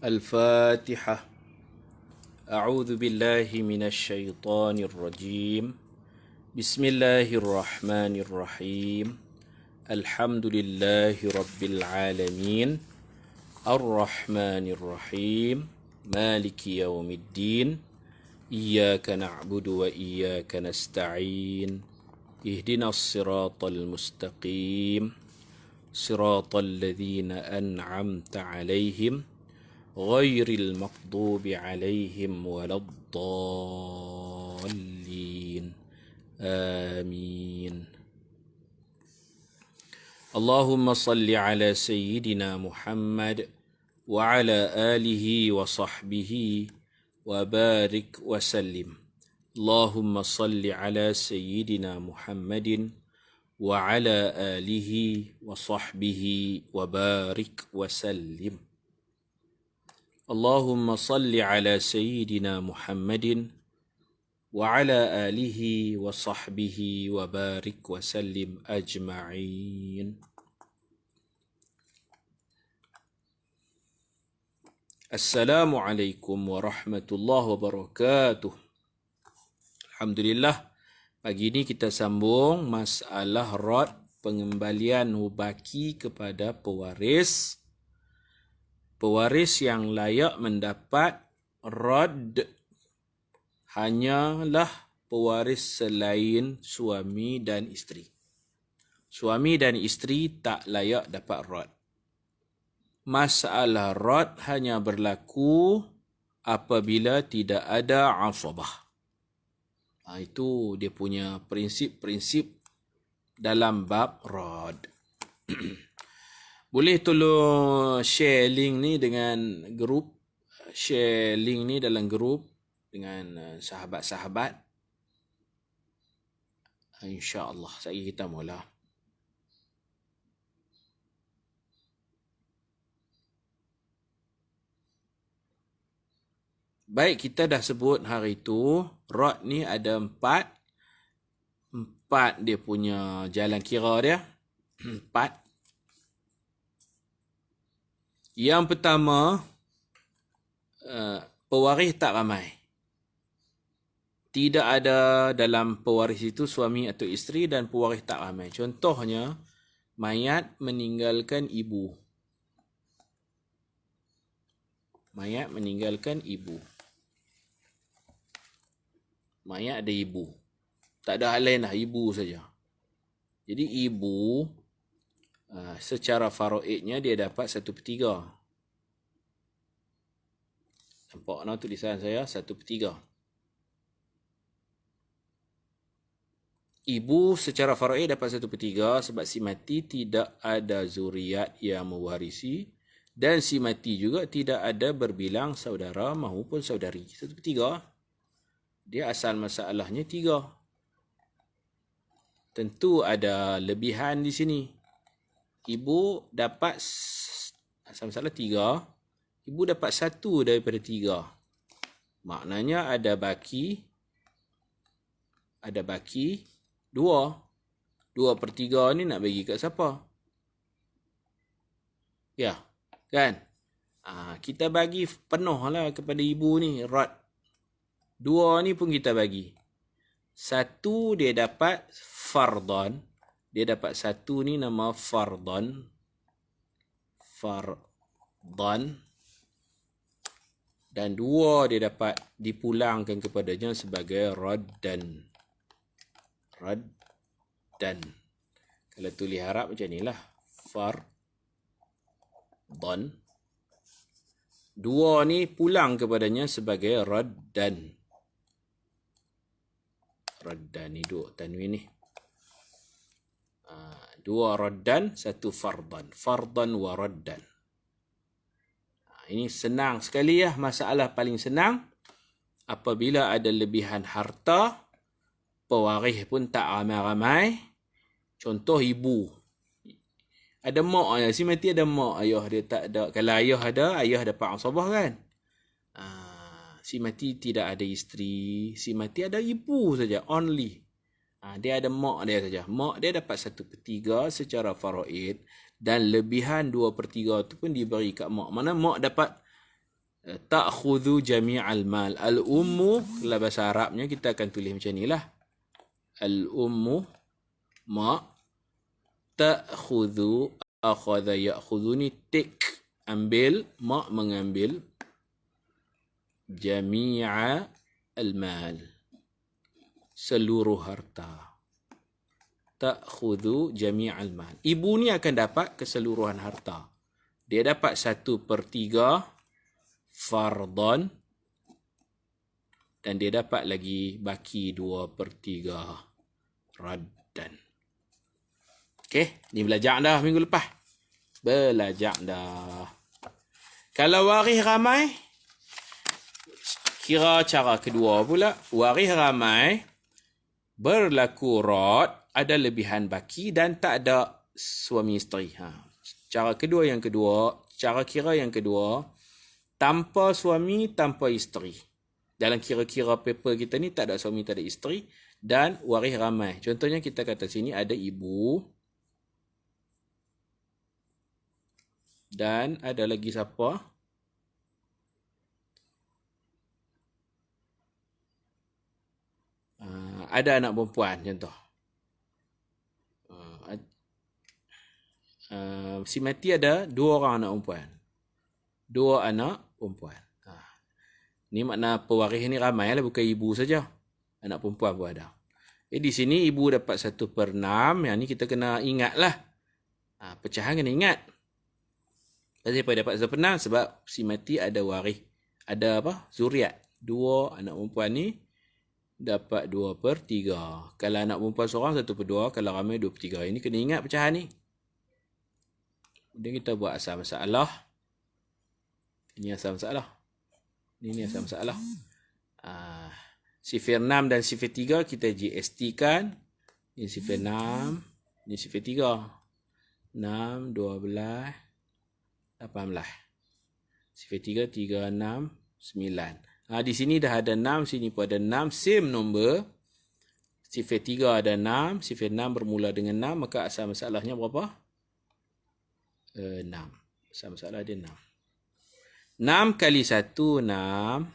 الفاتحة. أعوذ بالله من الشيطان الرجيم. بسم الله الرحمن الرحيم. الحمد لله رب العالمين. الرحمن الرحيم. مالك يوم الدين. إياك نعبد وإياك نستعين. اهدنا الصراط المستقيم. صراط الذين أنعمت عليهم غير المغضوب عليهم ولا الضالين. آمين. اللهم صل على سيدنا محمد وعلى آله وصحبه وبارك وسلم. اللهم صل على سيدنا محمد وعلى آله وصحبه وبارك وسلم. اللهم صل على سيدنا محمد وعلى آله وصحبه وبارك وسلم أجمعين. السلام عليكم ورحمة الله وبركاته. Alhamdulillah, pagi ini kita sambung masalah rad, pengembalian mubaki kepada pewaris. Pewaris yang layak mendapat rad hanyalah pewaris selain suami dan isteri. Suami dan isteri tak layak dapat rad. Masalah rad hanya berlaku apabila tidak ada asabah. Itu dia punya prinsip-prinsip dalam bab rad. Boleh tolong share link ni dengan grup. Share link ni dalam grup dengan sahabat-sahabat. InsyaAllah. Sekejap kita mula. Baik, kita dah sebut hari itu, rad ni ada empat dia punya jalan kira dia. Empat. Yang pertama, pewaris tak ramai. Tidak ada dalam pewaris itu suami atau isteri dan pewaris tak ramai. Contohnya, mayat meninggalkan ibu. Mayat meninggalkan ibu. Mayat ada ibu. Tak ada hal lain lah, ibu saja. Jadi ibu, secara faraidnya dia dapat 1/3. Nampak no tulisan saya 1/3. Ibu secara faraid dapat 1/3 sebab si mati tidak ada zuriat yang mewarisi dan si mati juga tidak ada berbilang saudara maupun saudari. 1/3. Dia asal masalahnya 3. Tentu ada lebihan di sini. Ibu dapat asal masalah 3. Ibu dapat 1 daripada 3. Maknanya ada baki 2. 2/3 ni nak bagi kat siapa? Ya, kan? Kita bagi penuh lah kepada ibu ni, rad. 2 ni pun kita bagi. 1 dia dapat fardhan. Dia dapat 1 ni nama fardhan. Dan 2 dia dapat dipulangkan kepadanya sebagai raddan. Kalau tulis Arab macam ni lah. Fardhan. 2 ni pulang kepadanya sebagai raddan. Raddan ni duk tanwin ni. 2 raddan, 1 fardhan. Fardhan wa raddan. Ini senang sekali ya. Masalah paling senang. Apabila ada lebihan harta, pewaris pun tak ramai-ramai. Contoh ibu. Ada mak ayah. Si mati ada mak ayah dia tak ada. Kalau ayah ada, ayah dapat asabah kan. Si mati tidak ada isteri. Si mati ada ibu saja. Only. Dia ada mak dia saja. Mak dia dapat 1/3 secara faraid dan lebihan 2/3 tu pun diberi kat mak. Mana mak dapat ta'khudhu jami'al mal. Al-ummu, dalam bahasa Arabnya kita akan tulis macam ni lah. Al-ummu ma, ta'khudhu, akhadha ya'khudhu ni take, ambil, ma mengambil, jami'a al-mal, seluruh harta. Ta'khudhu jami'al mal. Ibu ni akan dapat keseluruhan harta. Dia dapat 1/3 fardhan dan dia dapat lagi baki 2/3 raddan. Okey, ni belajar dah minggu lepas. Belajar dah. Kalau waris ramai, kira cara kedua pula. Waris ramai, berlaku rad, ada lebihan baki dan tak ada suami isteri. Cara kedua yang kedua, cara kira yang kedua, tanpa suami, tanpa isteri. Dalam kira-kira paper kita ni tak ada suami, tak ada isteri dan waris ramai. Contohnya kita kata sini ada ibu dan ada lagi siapa? Ada anak perempuan contoh. Si mati ada 2 orang anak perempuan. 2 anak perempuan. Ni makna pewaris ni ramai lah, bukan ibu saja. Anak perempuan pun ada. Di sini ibu dapat 1/6. Yang ni kita kena ingat lah. Pecahan kena ingat. Kenapa dapat 1/6? Sebab si mati ada waris. Ada apa? Zuriat. 2 anak perempuan ni dapat 2/3. Kalau anak perempuan seorang 1/2. Kalau ramai 2/3. Ini kena ingat pecahan ni. Kemudian kita buat asal masalah. Ini asal masalah. Ini asal masalah. Sifir 6 dan sifir 3 kita GST kan. Ini sifir 6. Ini sifir 3. 6, 12, 18. Sifir 3, 3, 6, 9. Di sini dah ada 6. Sini pun ada 6. Same number. Sifir 3 ada 6. Sifir 6 bermula dengan 6. Maka asal masalahnya berapa? 6. Asal masalah dia 6. 6 kali 1, 6.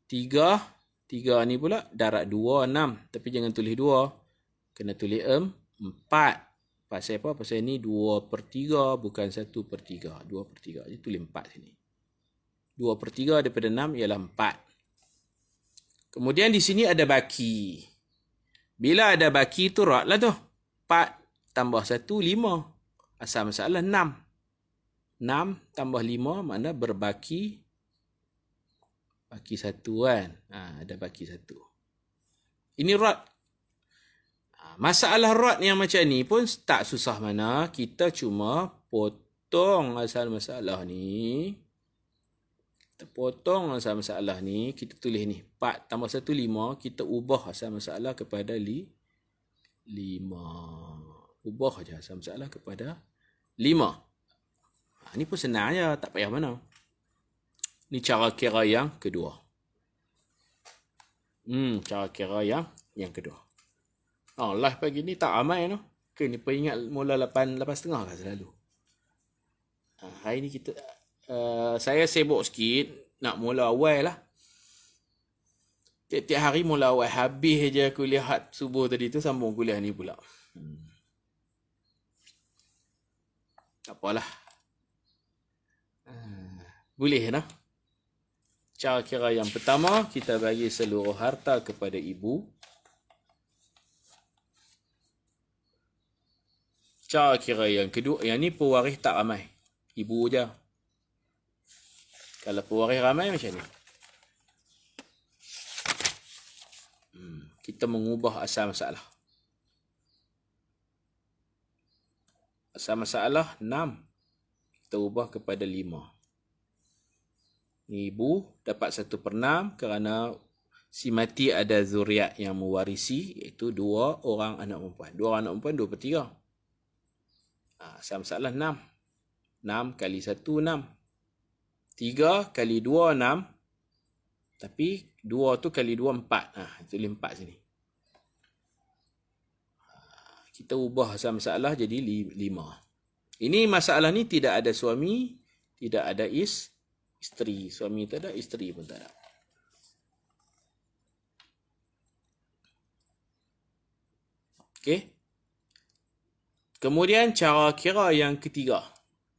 3 ni pula darab 2, 6. Tapi jangan tulis 2. Kena tulis 4. Pasal apa? Pasal ni 2/3 bukan 1/3. 2/3. Jadi tulis 4 sini. 2/3 daripada 6 ialah 4. Kemudian di sini ada baki. Bila ada baki tu rad lah tu. 4 tambah 1, 5. Asal masalah 6. 6 tambah 5 makna berbaki. Baki 1 kan. Ada baki 1. Ini rad. Masalah rad yang macam ni pun tak susah mana. Kita cuma potong asal masalah ni. Kita potong asal masalah ni. Kita tulis ni. 4 tambah 1, 5. Kita ubah asal masalah kepada 5. Ubah je asal masalah kepada 5. Ni pun senang je. Tak payah mana. Ni cara kira yang kedua. Cara kira yang kedua. Live pagi ni tak ramai no. Ni peringat mula 8.30 kan selalu. Hari ni kita saya sibuk sikit nak mula awal lah. Tiap-tiap hari mula awal, habis je kuliah subuh tadi tu sambung kuliah ni pula. Tak apalah. Boleh nah. Cara kira yang pertama, kita bagi seluruh harta kepada ibu. Cara kira yang kedua, yang ni pewaris tak ramai. Ibu je. Kalau pewaris ramai macam ni. Kita mengubah asal masalah. Asal masalah 6. Kita ubah kepada 5. Ibu dapat 1/6 kerana si mati ada zuriat yang mewarisi, iaitu 2 orang anak perempuan. 2 orang anak perempuan 2/3. Asal masalah 6. 6 kali 1, 6. 3 kali 2, 6. Tapi 2 tu kali 2, 4. Tulis 4 sini. Kita ubah asal masalah jadi 5. Ini masalah ni tidak ada suami, tidak ada Isteri. Suami tak ada, isteri pun tak ada. Okey. Kemudian cara kira yang ketiga.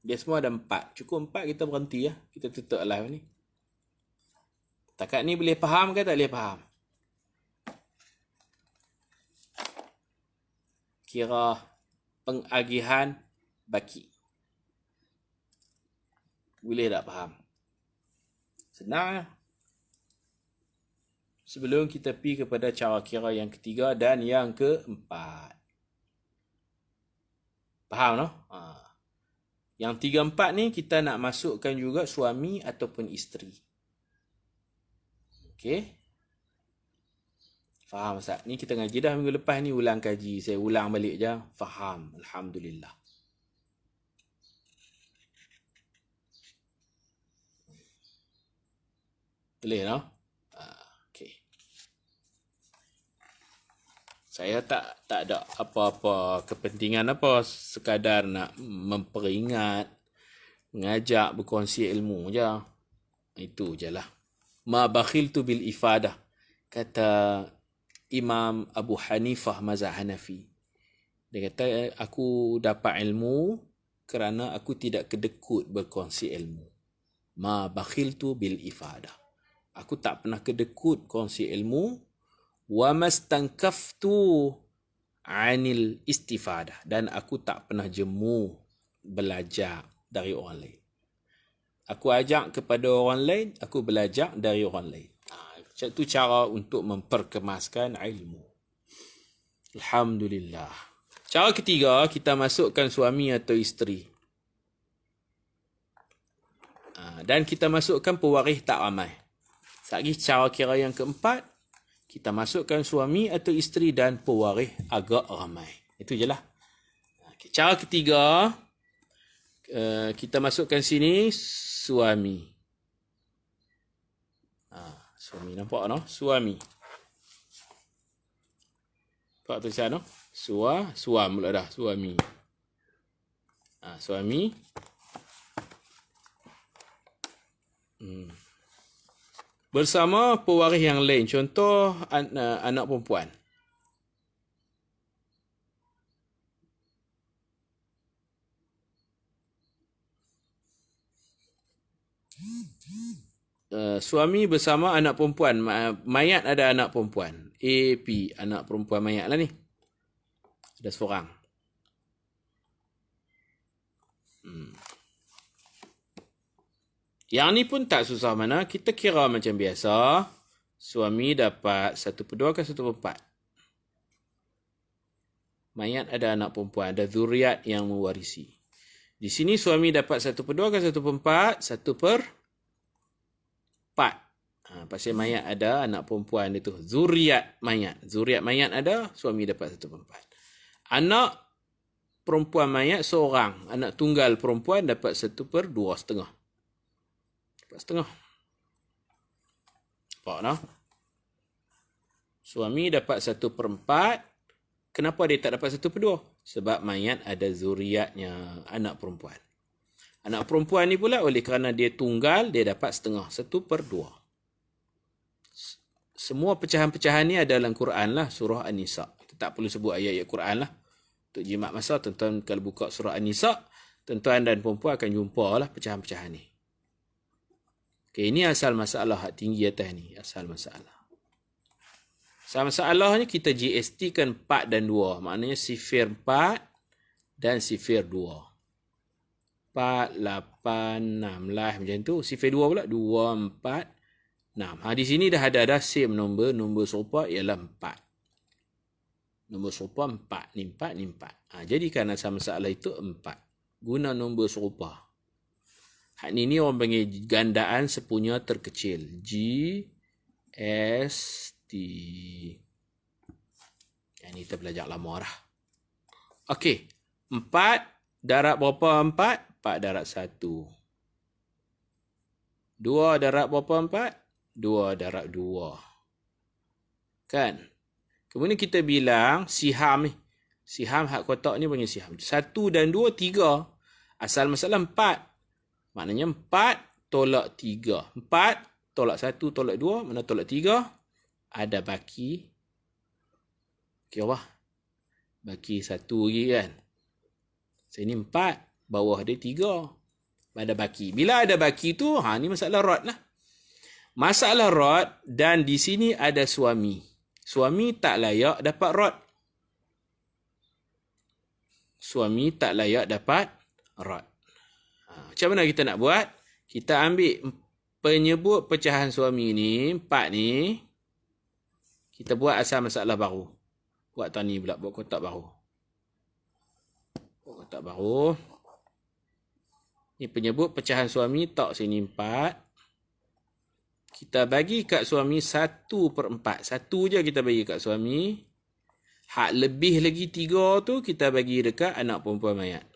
Dia semua ada 4. Cukup 4 kita berhenti ya. Kita tutup live ni. Takat ni boleh faham ke tak boleh faham? Kira pengagihan baki. Boleh tak faham? Senang ya. Sebelum kita pergi kepada cara kira yang ketiga dan yang keempat. Faham no? Yang 3, 4 ni kita nak masukkan juga suami ataupun isteri. Okey. Faham Ustaz? Ni kita ngaji dah minggu lepas ni, ulang kaji. Saya ulang balik je. Faham. Alhamdulillah. Boleh no? Okey. Saya tak ada apa-apa kepentingan apa, sekadar nak memperingat, ngajak berkongsi ilmu je. Itu je lah. Ma bakhiltu bil ifadah, kata Imam Abu Hanifah mazhab Hanafi. Dia kata aku dapat ilmu kerana aku tidak kedekut berkongsi ilmu. Ma bakhiltu bil ifadah. Aku tak pernah kedekut kongsi ilmu. Wa mastankaftu anil istifadah, dan aku tak pernah jemu belajar dari orang lain. Aku ajak kepada orang lain, aku belajar dari orang lain. Itu cara untuk memperkemaskan ilmu. Alhamdulillah. Cara ketiga, kita masukkan suami atau isteri. Dan kita masukkan pewaris tak ramai. Lagi cara kira yang keempat, kita masukkan suami atau isteri dan pewaris agak ramai. Itu je lah. Cara ketiga, kita masukkan sini suami. Suami nampak no? Suami. Nampak tulisan no? Suam pula dah. Suami. Suami. Bersama pewaris yang lain. Contoh anak perempuan. Suami bersama anak perempuan. Mayat ada anak perempuan. AP, anak perempuan mayat lah ni. Ada seorang. Yang ni pun tak susah mana. Kita kira macam biasa. Suami dapat 1/2 ke 1/4. Mayat ada anak perempuan. Ada zuriat yang mewarisi. Di sini suami dapat 1/2 ke 1/4. 1/4. Pasal mayat ada anak perempuan itu. Zuriat mayat. Zuriat mayat ada. Suami dapat 1/4. Anak perempuan mayat seorang. Anak tunggal perempuan dapat 1/2,5. 1/2. Nampak no? Suami dapat 1/4. Kenapa dia tak dapat 1/2? Sebab mayat ada zuriatnya, anak perempuan. Anak perempuan ni pula oleh kerana dia tunggal, dia dapat 1/2. 1/2. Semua pecahan-pecahan ni ada dalam Quran lah. Surah An-Nisa. Kita tak perlu sebut ayat-ayat Quran lah. Untuk jimat masa, tuan-tuan kalau buka surah An-Nisa, tuan-tuan dan perempuan akan jumpa lah pecahan-pecahan ni. Okay, ini asal masalah hak tinggi atas ni. Asal masalah. Asal masalahnya kita GST kan 4 dan 2. Maknanya sifir 4 dan sifir 2. 4, 8, 16 macam tu. Sifir 2 pula. 2, 4, 6. Di sini dah ada same nombor. Nombor serupa ialah 4. Nombor serupa 4. Ni 4, ni 4. Jadikan asal masalah itu 4. Guna nombor serupa. Hak ni orang panggil gandaan sepunya terkecil. GST. Yang ni kita belajar lama dah. Okey. 4 darab berapa 4? 4 darab 1. 2 darab berapa 4? 2 darab 2. Kan? Kemudian kita bilang siham ni. Siham hak kotak ni panggil siham. 1 dan 2, 3. Asal masalah 4. Maknanya 4 tolak 3. 4 tolak 1 tolak 2. Mana tolak 3? Ada baki. Okey apa? Baki 1 lagi kan. Sini 4. Bawah dia 3. Ada baki. Bila ada baki tu, ni masalah rod lah. Masalah rod dan di sini ada suami. Suami tak layak dapat rod. Suami tak layak dapat rod. Macam mana kita nak buat? Kita ambil penyebut pecahan suami ni, 4 ni. Kita buat asal masalah baru. Buat tani pula, buat kotak baru. Buat kotak baru. Ni penyebut pecahan suami, tok sini 4. Kita bagi kat suami 1/4. 1 je kita bagi kat suami. Hak lebih lagi 3 tu kita bagi dekat anak perempuan mayat.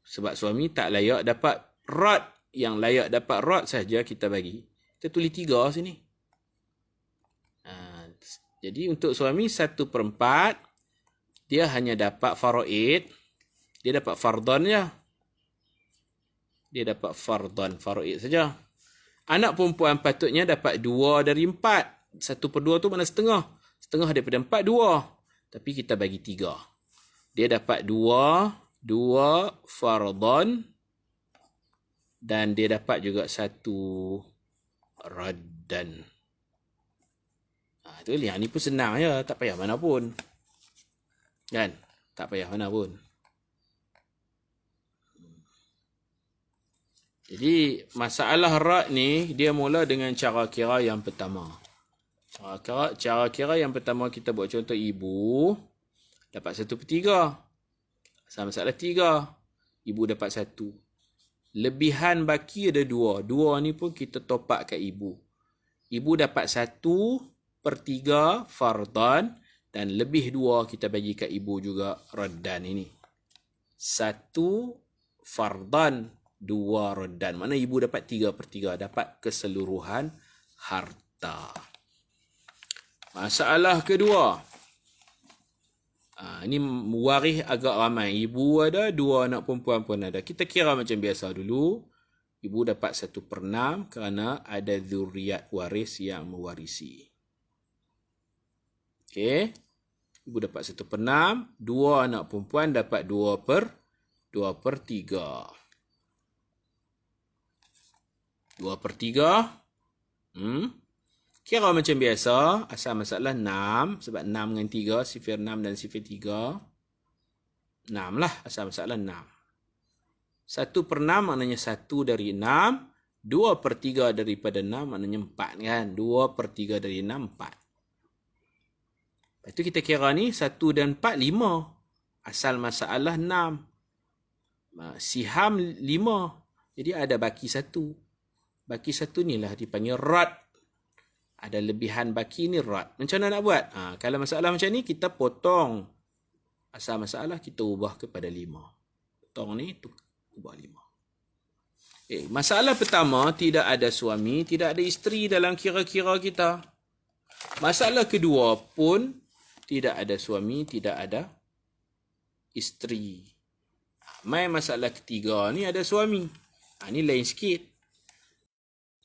Sebab suami tak layak dapat rod. Yang layak dapat rod saja kita bagi. Kita tulis 3 sini. Jadi untuk suami 1/4. Dia hanya dapat faraid. Dia dapat fardhan je. Dia dapat fardhan, faraid saja. Anak perempuan patutnya dapat 2 dari 4. 1/2 tu mana setengah? Setengah daripada 4, 2. Tapi kita bagi 3. Dia dapat 2 fardhan. Dan dia dapat juga 1 raddan. Itu lihat ni pun senang je. Tak payah mana pun. Kan? Tak payah mana pun. Jadi masalah rad ni dia mula dengan cara kira yang pertama. Cara kira yang pertama kita buat contoh ibu dapat 1/3. Sama masalah 3. Ibu dapat 1. Lebihan baki ada 2. 2 ni pun kita topak kat ibu. Ibu dapat 1/3 fardhan dan lebih 2 kita bagi kat ibu juga raddan ini. 1 fardhan, 2 raddan. Mana ibu dapat 3/3. Dapat keseluruhan harta. Masalah kedua. Ini waris agak ramai. Ibu ada, 2 anak perempuan pun ada. Kita kira macam biasa dulu. Ibu dapat 1/6 kerana ada zuriat waris yang mewarisi. Okey. Ibu dapat 1/6. 2 anak perempuan dapat 2/3. 2/3. Kira macam biasa. Asal masalah 6. Sebab 6 dengan 3. Sifir 6 dan sifir 3. 6 lah. Asal masalah 6. 1/6 maknanya 1 dari 6. 2/3 daripada 6 maknanya 4 kan. 2/3 dari 6, 4. Lepas tu kita kira ni 1 dan 4, 5. Asal masalah 6. Siham 5. Jadi ada baki 1. Baki 1 ni lah dipanggil rad. Ada lebihan baki ni rad. Macam mana nak buat? Kalau masalah macam ni, kita potong. Asal masalah kita ubah kepada 5. Potong ni, ubah 5. Masalah pertama, tidak ada suami, tidak ada isteri dalam kira-kira kita. Masalah kedua pun, tidak ada suami, tidak ada isteri. Mai masalah ketiga ni ada suami. Ni lain sikit.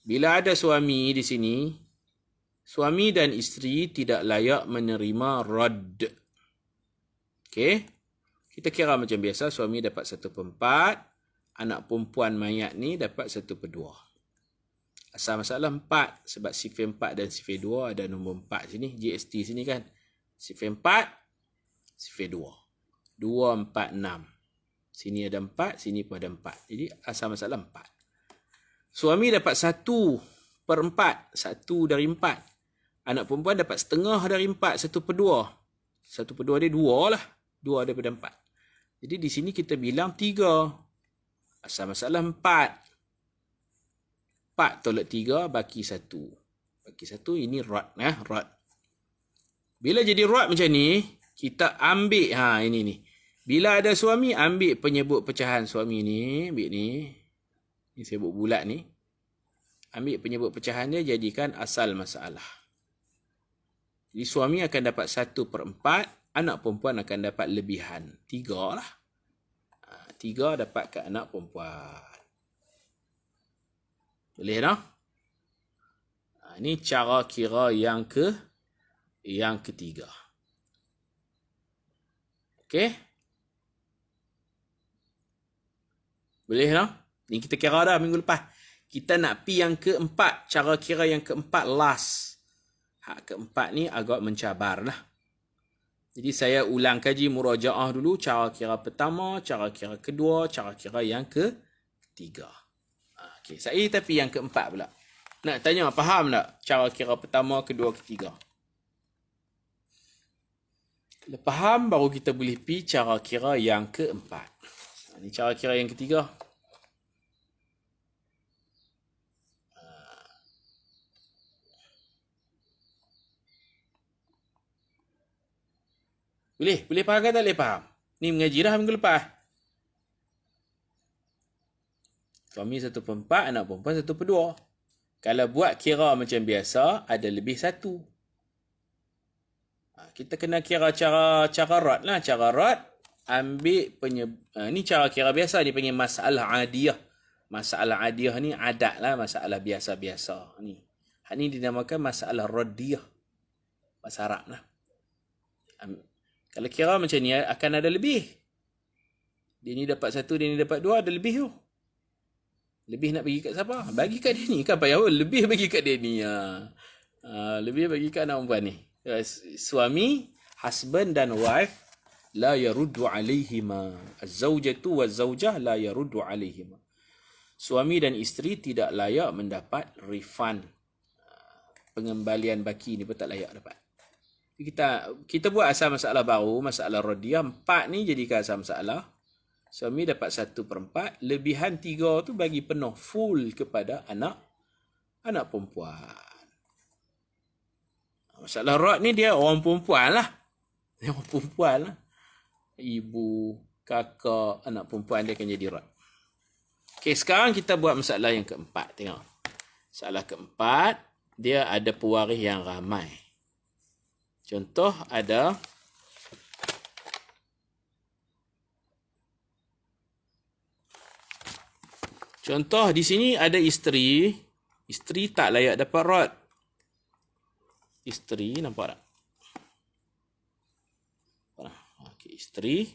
Bila ada suami di sini, suami dan isteri tidak layak menerima rad. Okey. Kita kira macam biasa, suami dapat 1/4. Anak perempuan mayat ni dapat 1/2. Asal masalah 4. Sebab sifir 4 dan sifir 2 ada nombor 4 sini. GST sini kan. Sifir 4, sifir 2. 2, 4, 6. Sini ada 4, sini pun ada 4. Jadi asal masalah 4. Suami dapat 1/4. 1 dari 4. Anak perempuan dapat setengah dari 4, 1/2. 1/2 dia 2 lah. 2 daripada 4. Jadi di sini kita bilang 3. Asal masalah 4. 4 tolak 3 baki 1. Baki 1 ini rad. Rad. Bila jadi rad macam ni, kita ambil ini ni. Bila ada suami, ambil penyebut pecahan suami ni. Ambil ni. Ni saya buat bulat ni. Ambil penyebut pecahan dia, jadikan asal masalah. Jadi suami akan dapat 1/4. Anak perempuan akan dapat lebihan. 3 lah. 3 dapat ke anak perempuan. Boleh tak? Ini cara kira yang ketiga. Okey? Boleh tak? Ni kita kira dah minggu lepas. Kita nak pi yang keempat. Cara kira yang keempat last. Hak keempat ni agak mencabar lah. Jadi saya ulang kaji murajaah dulu. Cara kira pertama, cara kira kedua, cara kira yang ketiga. Okey, saya tapi yang keempat pula. Nak tanya, faham tak cara kira pertama, kedua, ketiga? Kalau faham, baru kita boleh pi cara kira yang keempat. Ini cara kira yang ketiga. Boleh faham ke tak boleh faham? Ni mengaji dah minggu lepas. Suami 1/4, anak perempuan 1/2. Kalau buat kira macam biasa, ada lebih satu. Kita kena kira cara rod lah. Cara rod, ambil ni cara kira biasa, dipanggil masalah adiyah. Masalah adiyah ni adat lah, masalah biasa-biasa. Hak ni dinamakan masalah rodiyah. Bahasa Arab lah. Kalau kira macam ni, akan ada lebih. Dia ni dapat 1, dia ni dapat 2, ada lebih tu. Lebih nak bagi kat siapa? Bagi kat dia ni. Kan payah pun. Lebih bagi kat dia ni. Lebih bagi kat anak perempuan ni. Suami, husband dan wife, la yaruddu alaihima. Az-zawjatu waz-zawjah la yaruddu alaihima. Suami dan isteri tidak layak mendapat refund. Pengembalian baki ni pun tak layak dapat. Kita buat asal masalah baru, masalah rodiyah. 4 ni jadikan asal masalah. Suami dapat 1/4, lebihan 3 tu bagi penuh full kepada anak perempuan. Masalah rod ni dia orang perempuan lah. Dia orang perempuan lah. Ibu, kakak, anak perempuan dia akan jadi rod. Okey, sekarang kita buat masalah yang keempat. Tengok. Masalah keempat, dia ada pewaris yang ramai. Contoh ada di sini ada isteri. Isteri tak layak dapat rod. Isteri, nampak tak? Okey, isteri.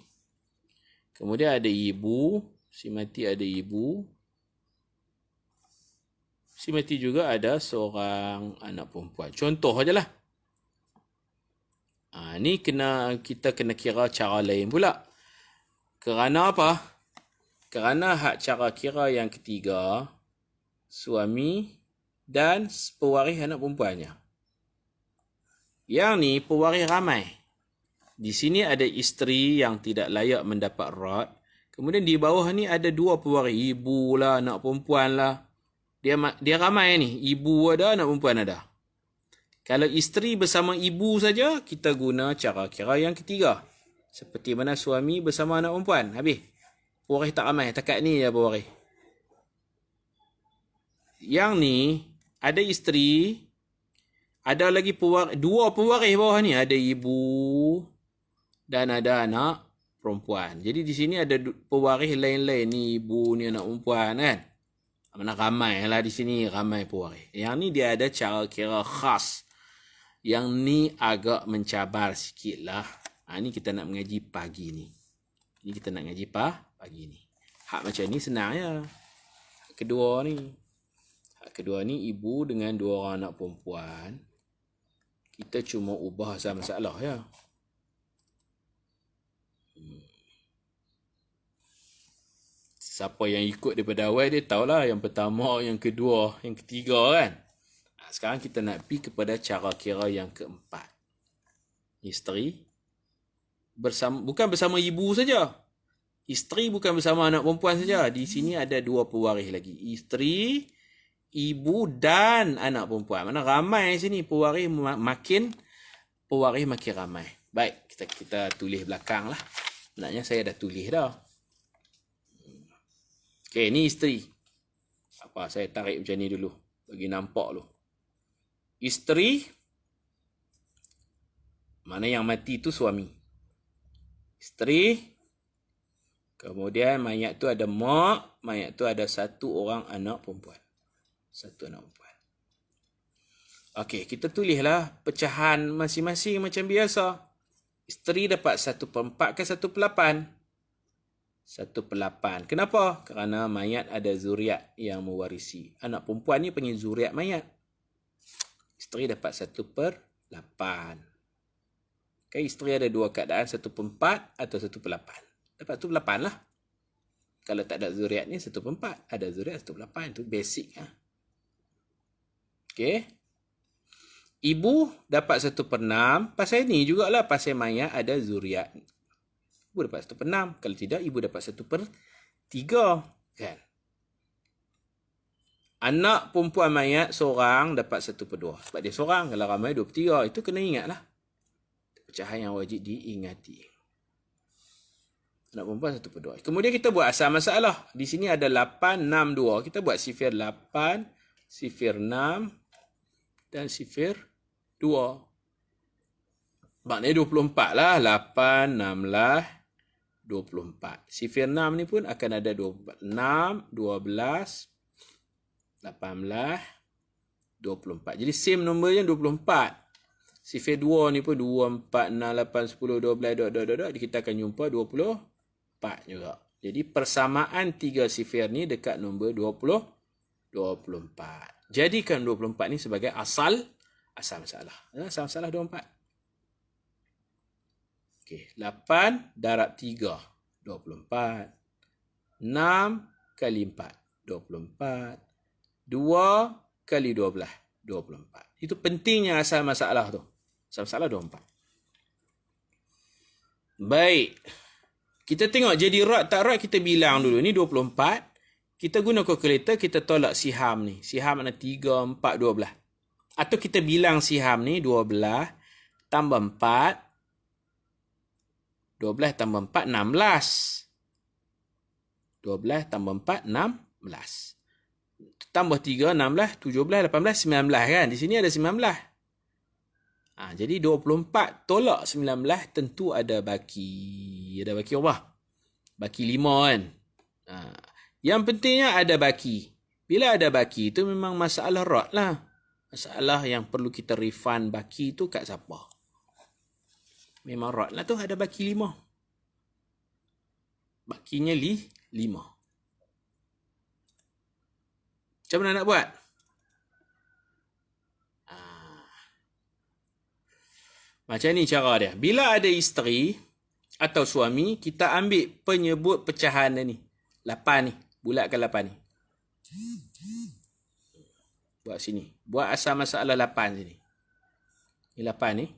Kemudian ada ibu. Si mati ada ibu. Si mati juga ada seorang anak perempuan. Contoh ajalah. Ni kita kena kira cara lain pula. Kerana apa? Kerana hak cara kira yang ketiga, suami dan pewaris anak perempuannya. Yang ni pewaris ramai. Di sini ada isteri yang tidak layak mendapat rod. Kemudian di bawah ni ada 2 pewaris. Ibu lah, anak perempuan lah. Dia ramai ni. Ibu ada, anak perempuan ada. Kalau isteri bersama ibu saja, kita guna cara kira yang ketiga. Seperti mana suami bersama anak perempuan. Habis. Pewaris tak ramai. Takat ni je pewaris. Yang ni, ada isteri. Ada lagi 2 pewaris bawah ni. Ada ibu dan ada anak perempuan. Jadi di sini ada pewaris lain-lain. Ni ibu, ni anak perempuan kan. Mana ramai lah di sini. Ramai pewaris. Yang ni dia ada cara kira khas. Yang ni agak mencabar sikit lah. Ni kita nak mengaji pagi ni. Ini kita nak mengaji pagi ni. Hak macam ni senang ya. Hak kedua ni ibu dengan 2 orang anak perempuan. Kita cuma ubah asal masalah ya. Siapa yang ikut daripada awal dia tahulah yang pertama, yang kedua, yang ketiga kan. Sekarang kita nak pergi kepada cara kira yang keempat. Isteri bukan bersama ibu saja. Isteri bukan bersama anak perempuan saja. Di sini ada 2 pewaris lagi. Isteri, ibu dan anak perempuan. Mana ramai sini pewaris makin ramai. Baik, kita tulis belakang lah. Sebenarnya saya dah tulis dah. Okey, ni isteri. Saya tarik macam ni dulu. Bagi nampak dulu. Isteri, mana yang mati tu suami. Isteri, kemudian mayat tu ada mak, mayat tu ada 1 orang anak perempuan. Satu anak perempuan. Okey, kita tulislah pecahan masing-masing macam biasa. Isteri dapat 1/4 ke 1/8? 1/8. Kenapa? Kerana mayat ada zuriat yang mewarisi. Anak perempuan ni panggil zuriat mayat. Isteri dapat 1/8. Kan isteri ada dua keadaan, 1/4 atau 1/8. Dapat 1/8 lah. Kalau tak ada zuriat ni 1/4. Ada zuriat 1/8. Itu basic. Okey. Ibu dapat 1/6. Pasal ni jugalah, pasal mayat ada zuriat. Ibu dapat 1/6. Kalau tidak, ibu dapat 1/3. Kan? Anak perempuan mayat seorang dapat 1/2. Sebab dia seorang. Kalau ramai 2/3. Itu kena ingatlah. Pecahan yang wajib diingati. Anak perempuan 1/2. Kemudian kita buat asal masalah. Di sini ada 8, 6, 2. Kita buat sifir 8, sifir 6 dan sifir 2. Maknanya 24 lah. 8, 16, 24. Sifir 6 ni pun akan ada 24. 6, 12, 18, 24. Jadi same nombor yang 24. Sifir 2 ni pun 2, 4, 6, 8, 10, 12, kita akan jumpa 24 juga. Jadi persamaan 3 sifir ni dekat nombor 24. Jadikan 24 ni sebagai asal masalah. Asal masalah 24. Okey, 8 darab 3, 24. 6 kali 4, 24. 2 kali 12, 24. Itu pentingnya asal masalah tu. Asal masalah 24. Baik. Kita tengok jadi rad tak rad, kita bilang dulu. Ni 24. Kita guna kalkulator, kita tolak siham ni. Siham mana 3, 4, 12. Atau kita bilang siham ni 12 tambah 4. 12 tambah 4, 16. 12 tambah 4, 16. Tambah 3, 16, 17, 18, 19 kan. Di sini ada 19. Jadi 24 tolak 19 tentu ada baki. Ada baki apa? Baki 5 kan. Yang pentingnya ada baki. Bila ada baki itu memang masalah rod lah. Masalah yang perlu kita refund baki tu kat siapa? Memang rod lah tu ada baki 5. Bakinya 5. Macam mana nak buat? Macam ni cara dia. Bila ada isteri atau suami, kita ambil penyebut pecahan dia ni. 8 ni. Bulatkan 8 ni. Buat sini. Buat asal masalah 8 sini. Ni 8 ni.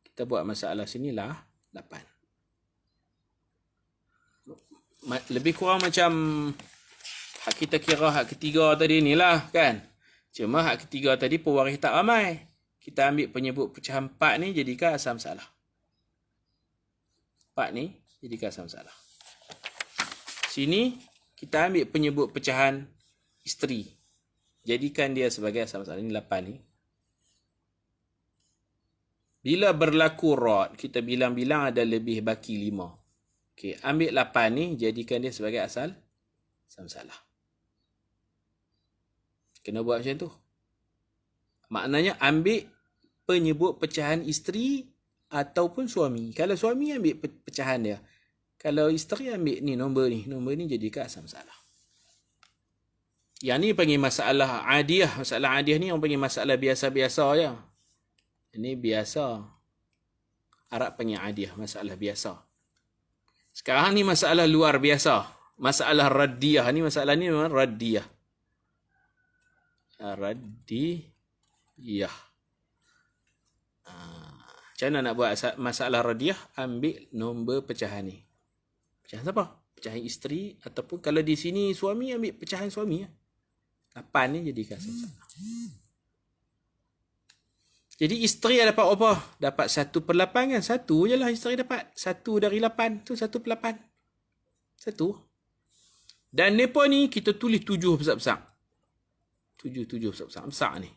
Kita buat masalah sini lah 8. Lebih kurang macam hak kita kira hak ketiga tadi ni lah kan. Cuma hak ketiga tadi pewaris tak ramai. Kita ambil penyebut pecahan 4 ni jadikan asal masalah. 4 ni jadikan asal masalah. Sini kita ambil penyebut pecahan isteri. Jadikan dia sebagai asal masalah. Ini 8 ni. Bila berlaku rod, kita bilang-bilang ada lebih baki 5. Okey, ambil 8 ni jadikan dia sebagai asal masalah. Kena buat macam tu. Maknanya ambil penyebut pecahan isteri ataupun suami. Kalau suami ambil pecahan dia. Kalau isteri ambil ni nombor ni. Nombor ni jadikan asal masalah. Yang ni panggil masalah adiyah. Masalah adiyah ni orang panggil masalah biasa-biasa je. Ini biasa. Arab panggil adiyah. Masalah biasa. Sekarang ni masalah luar biasa. Masalah radiyah. Ni masalah ni memang radiyah. Radiyah. Macam mana nak buat masalah radiyah? Ambil nombor pecahan ni. Pecahan siapa? Pecahan isteri. Ataupun kalau di sini suami, ambil pecahan suami. 8 ni jadikan masalah. Jadi isteri dapat apa? Dapat 1/8 kan? 1 je lah isteri dapat. 1 dari 8 tu 1/8. 1. Dan mereka ni kita tulis 7 besar-besar. 7 besar-besar ni.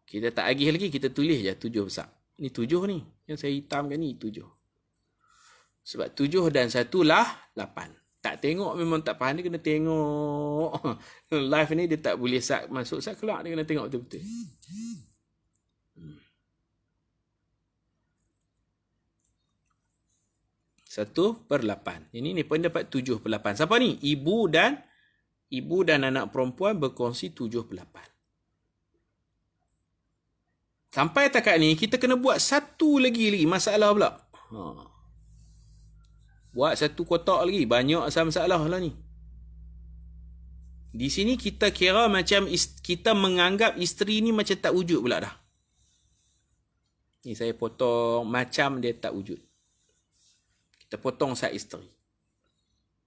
Kita tak agih lagi, kita tulis je 7 besar. Ni 7 ni. Yang saya hitamkan ni 7. Sebab 7 dan 1 lah 8. tak tengok memang tak faham, dia kena tengok. Live ni dia tak boleh masuk keluar, dia kena tengok betul-betul. 1/8. Ini ni pun dapat 7/8. Siapa ni? Ibu dan anak perempuan berkongsi 7/8. Sampai takat ni kita kena buat satu lagi masalah pula. Buat satu kotak lagi, banyak asal masalah lah ni. Di sini kita kira macam kita menganggap isteri ni macam tak wujud pula dah. Ni saya potong macam dia tak wujud. Kita potong sat isteri.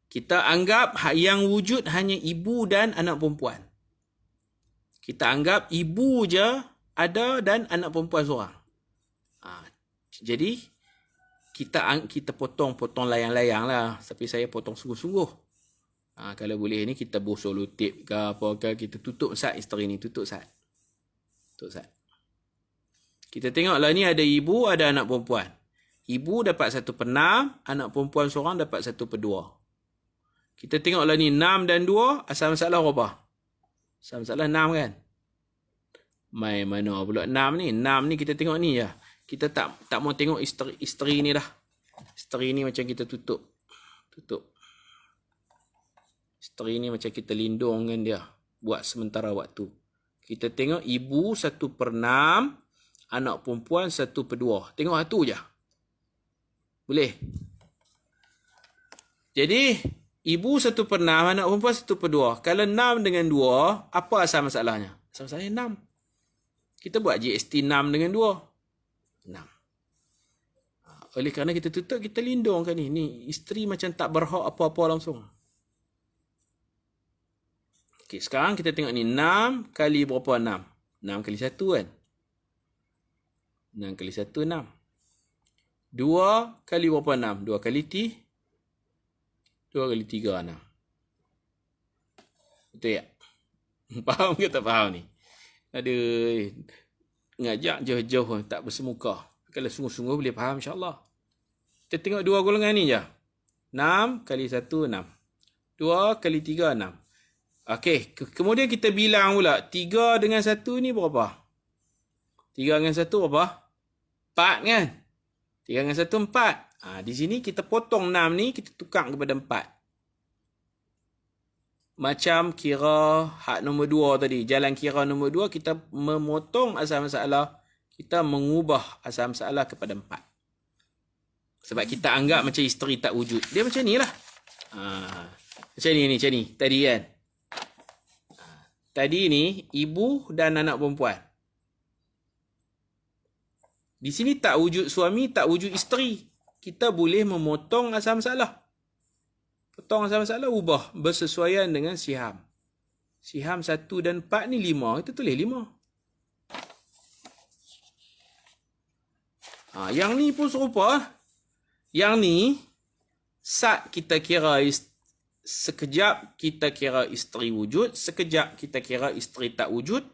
Kita anggap yang wujud hanya ibu dan anak perempuan. Kita anggap ibu je ada dan anak perempuan seorang. Jadi kita potong layang-layang lah. Tapi saya potong sungguh-sungguh. Kalau boleh ni kita bosol tip ke apa ke, kita tutup sat isteri ni, tutup sat. Kita tengoklah ni ada ibu, ada anak perempuan. Ibu dapat 1/6, anak perempuan seorang dapat 1/2. Kita tengoklah ni 6 dan 2, asal masalah apa? Asal masalah 6 kan? Mai mana pula 6 ni? 6 ni kita tengok ni je. Kita tak mau tengok isteri ni dah. Isteri ni macam kita tutup. Isteri ni macam kita lindungkan dia buat sementara waktu. Kita tengok ibu 1/6, anak perempuan 1/2. Tengok satu je. Boleh? Jadi, ibu 1/6, anak perempuan 1/2. Kalau 6 dengan 2, apa asal masalahnya? Asal masalahnya 6. Kita buat GST 6 dengan 2. 6. Oleh kerana kita tutup, kita lindungkan ni. Ni isteri macam tak berhak apa-apa langsung. Okey, sekarang kita tengok ni 6 kali berapa 6? 6 kali 1 kan? 6 kali 1, 6. 2 kali berapa 6? 2 kali 3, 6. Betul tak? Faham ke tak faham ni? Aduh, ngajak jauh-jauh tak bersemuka. Kalau sungguh-sungguh boleh faham insyaAllah. Kita tengok 2 golongan ni je. 6 kali 1, 6. 2 kali 3, 6. Okey, kemudian kita bilang pula 3 dengan 1 ni berapa? 3 dengan 1 berapa? 4 kan? 3 dengan 1, 4. Di sini kita potong 6 ni, kita tukar kepada 4. Macam kira hak nombor 2 tadi. Jalan kira nombor 2, kita memotong asal masalah. Kita mengubah asal masalah kepada 4. Sebab kita anggap macam isteri tak wujud. Dia macam ni lah. Macam ni. Tadi kan? Tadi ni, ibu dan anak perempuan. Di sini tak wujud suami, tak wujud isteri. Kita boleh memotong asal masalah. Potong asal masalah, ubah bersesuaian dengan siham. Siham 1 dan 4 ni 5. Kita tulis 5. Yang ni pun serupa. Yang ni, saat kita kira sekejap kita kira isteri wujud, sekejap kita kira isteri tak wujud.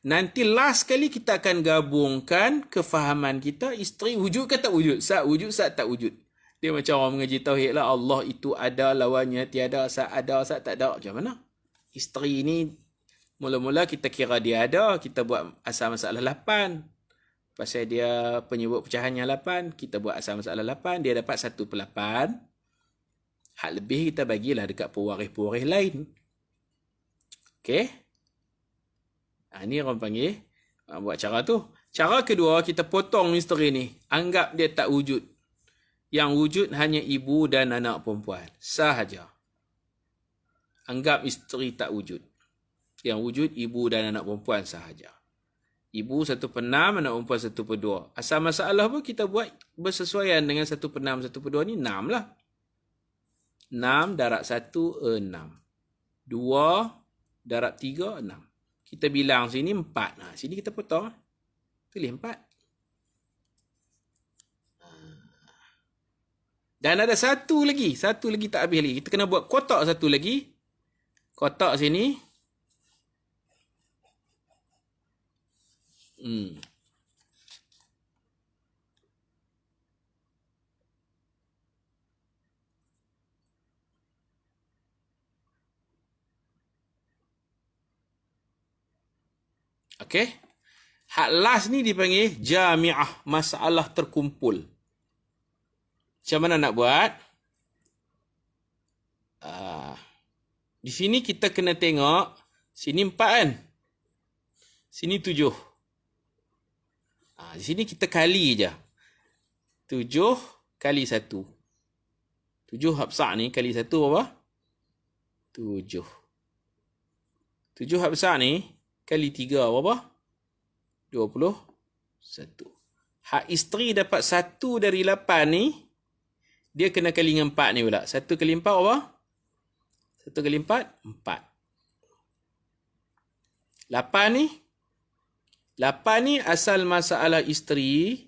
Nanti last kali kita akan gabungkan kefahaman kita isteri wujud ke tak wujud. Saat wujud, saat tak wujud. Dia macam orang mengaji tauhid lah. Allah itu ada, lawannya tiada, saat ada, saat tak ada. Macam mana? Isteri ni, mula-mula kita kira dia ada, kita buat asal masalah 8. Pasal dia penyebut pecahannya 8, kita buat asal masalah 8, dia dapat 1/8. Hak lebih kita bagilah dekat pewaris-pewaris lain. Okey? Ni orang panggil, buat cara tu. Cara kedua, kita potong misteri ni. Anggap dia tak wujud. Yang wujud hanya ibu dan anak perempuan. Sahaja. Anggap isteri tak wujud. Yang wujud ibu dan anak perempuan sahaja. Ibu 1/6, anak perempuan 1/2. Asal masalah pun kita buat bersesuaian dengan 1/6, 1/2 ni 6 lah. 6 darab 1, 6. 2 darab 3, 6. Kita bilang sini 4. Sini kita potong. Tulis 4. Dan ada satu lagi tak habis lagi. Kita kena buat kotak satu lagi. Kotak sini. Okey. Hak last ni dipanggil jami'ah, masalah terkumpul. Macam mana nak buat? Di sini kita kena tengok, sini 4 kan? Sini 7. Di sini kita kali je. 7 kali 1. 7 hak besar ni kali 1 berapa? 7. 7 hak besar ni kali 3 berapa? 21. Hak isteri dapat 1 dari 8 ni, dia kena kali dengan 4 ni pula. 1 kali 4 berapa? 1 kali 4, 4. 8 ni? 8 ni asal masalah isteri